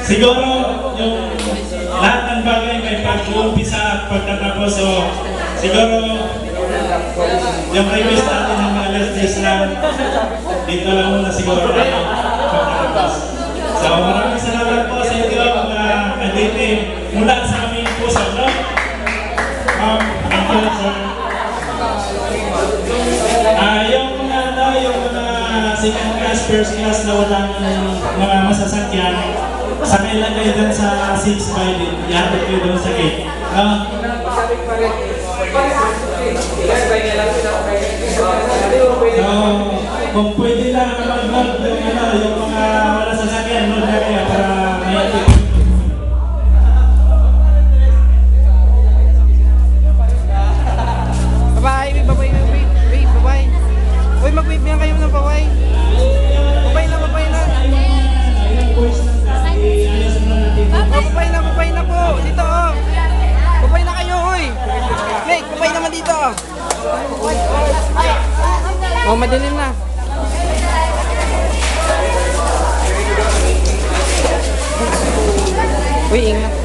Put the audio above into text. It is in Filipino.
Siguro yung lahat ng bagay may pag-uumpisa at pagtatapos. So siguro yung previous natin ng alas 10 lang, dito lang muna siguro tayo pagtatapos. So maraming salamat po sa inyo mga kadete mula sa aming puso, no? Thank you, sir. Yung mga second class, first class na walang mga masasakyan, sakay lang kayo dun sa 6-5, ihatid kayo dun sa gate. So, kung pwede lang mag-vlog yung mga wala sasakyan, no, kaya para mayatid. Uy, mag-wave niyan kayo ng baway. Babay na, babay na. Babay na po. Dito, oh. Babay na kayo, uy. Meg, babay naman dito. Oh, madilim na. Uy, ingat.